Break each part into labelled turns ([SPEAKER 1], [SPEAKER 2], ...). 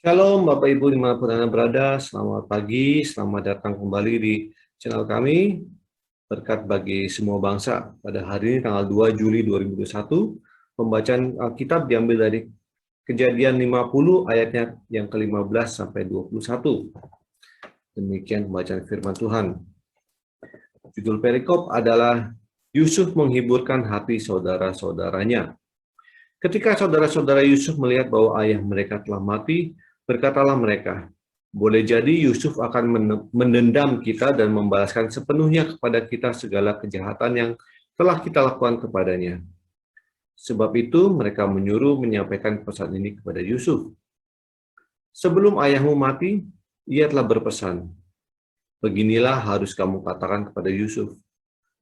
[SPEAKER 1] Shalom Bapak Ibu dimanapun Anda berada, selamat pagi, selamat datang kembali di channel kami, berkat bagi semua bangsa. Pada hari ini tanggal 2 Juli 2021, pembacaan Alkitab diambil dari Kejadian 50 ayatnya yang ke-15 sampai 21. Demikian pembacaan firman Tuhan. Judul perikop adalah Yusuf menghiburkan hati saudara-saudaranya. Ketika saudara-saudara Yusuf melihat bahwa ayah mereka telah mati, berkatalah mereka, boleh jadi Yusuf akan mendendam kita dan membalaskan sepenuhnya kepada kita segala kejahatan yang telah kita lakukan kepadanya. Sebab itu mereka menyuruh menyampaikan pesan ini kepada Yusuf. Sebelum ayahmu mati, ia telah berpesan, beginilah harus kamu katakan kepada Yusuf,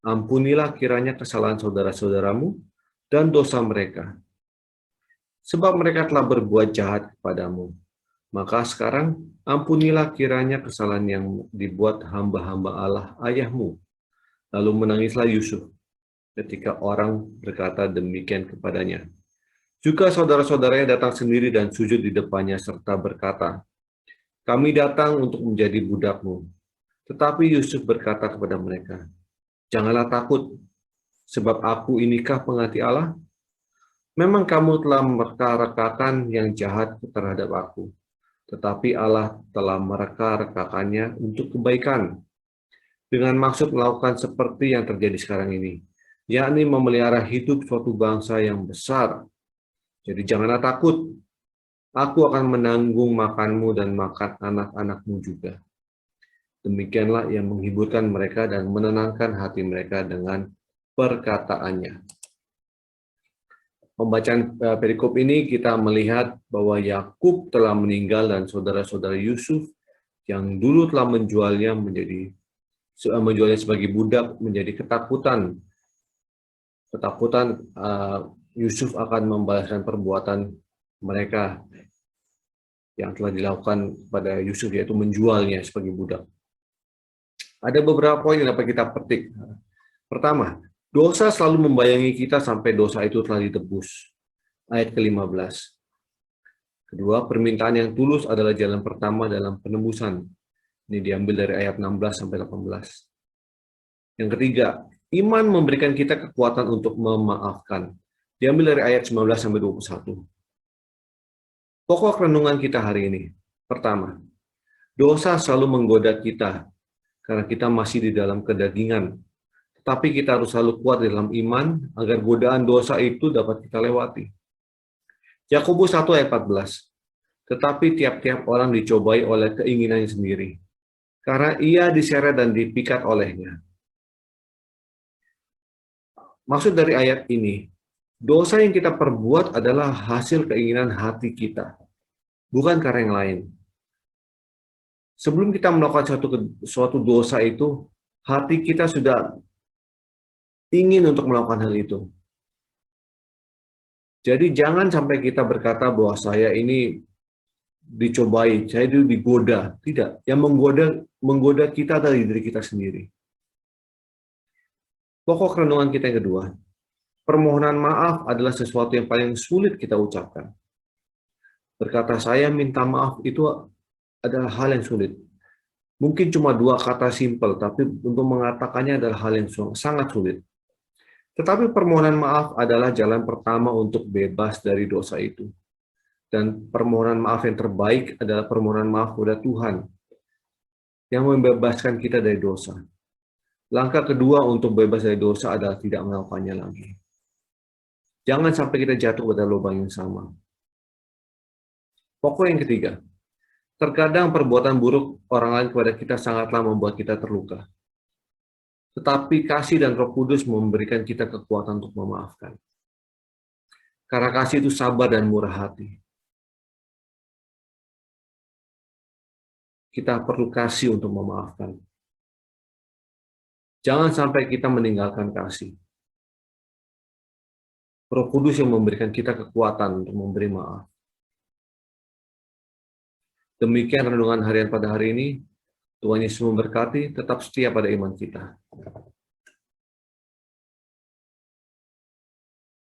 [SPEAKER 1] ampunilah kiranya kesalahan saudara-saudaramu dan dosa mereka, sebab mereka telah berbuat jahat kepadamu. Maka sekarang ampunilah kiranya kesalahan yang dibuat hamba-hamba Allah ayahmu. Lalu menangislah Yusuf ketika orang berkata demikian kepadanya. Juga saudara-saudaranya datang sendiri dan sujud di depannya serta berkata, kami datang untuk menjadi budakmu. Tetapi Yusuf berkata kepada mereka, janganlah takut, sebab aku inikah pengganti Allah? Memang kamu telah mereka-rekakan yang jahat terhadap aku, tetapi Allah telah mereka-rekakannya untuk kebaikan, dengan maksud melakukan seperti yang terjadi sekarang ini, yakni memelihara hidup suatu bangsa yang besar. Jadi janganlah takut, aku akan menanggung makanmu dan makan anak-anakmu juga. Demikianlah yang menghiburkan mereka dan menenangkan hati mereka dengan perkataannya. Pembacaan perikop ini kita melihat bahwa Yakub telah meninggal dan saudara-saudara Yusuf yang dulu telah menjualnya sebagai budak menjadi ketakutan Yusuf akan membalaskan perbuatan mereka yang telah dilakukan pada Yusuf, yaitu menjualnya sebagai budak. Ada beberapa poin yang dapat kita petik. Pertama, dosa selalu membayangi kita sampai dosa itu telah ditebus. Ayat ke-15. Kedua, permintaan yang tulus adalah jalan pertama dalam penebusan. Ini diambil dari ayat 16 sampai 18. Yang ketiga, iman memberikan kita kekuatan untuk memaafkan. Diambil dari ayat 19 sampai 21. Pokok renungan kita hari ini. Pertama, dosa selalu menggoda kita karena kita masih di dalam kedagingan. Tetapi kita harus selalu kuat dalam iman agar godaan dosa itu dapat kita lewati. Yakobus 1 ayat 14. Tetapi tiap-tiap orang dicobai oleh keinginannya sendiri, karena ia diseret dan dipikat olehnya. Maksud dari ayat ini, dosa yang kita perbuat adalah hasil keinginan hati kita, bukan karena yang lain. Sebelum kita melakukan suatu dosa itu, hati kita sudah ingin untuk melakukan hal itu. Jadi jangan sampai kita berkata bahwa saya ini dicobai, saya itu digoda. Tidak, yang menggoda kita adalah diri kita sendiri. Pokok renungan kita yang kedua, permohonan maaf adalah sesuatu yang paling sulit kita ucapkan. Berkata saya minta maaf itu adalah hal yang sulit. Mungkin cuma dua kata simpel, tapi untuk mengatakannya adalah hal yang sangat sulit. Tetapi permohonan maaf adalah jalan pertama untuk bebas dari dosa itu. Dan permohonan maaf yang terbaik adalah permohonan maaf kepada Tuhan yang membebaskan kita dari dosa. Langkah kedua untuk bebas dari dosa adalah tidak melakukannya lagi. Jangan sampai kita jatuh pada lubang yang sama. Pokok yang ketiga, terkadang perbuatan buruk orang lain kepada kita sangatlah membuat kita terluka. Tetapi kasih dan Roh Kudus memberikan kita kekuatan untuk memaafkan. Karena kasih itu sabar dan murah hati. Kita perlu kasih untuk memaafkan. Jangan sampai kita meninggalkan kasih. Roh Kudus yang memberikan kita kekuatan untuk memberi maaf. Demikian renungan harian pada hari ini. Tuhan Yesus memberkati, tetap setia pada iman kita.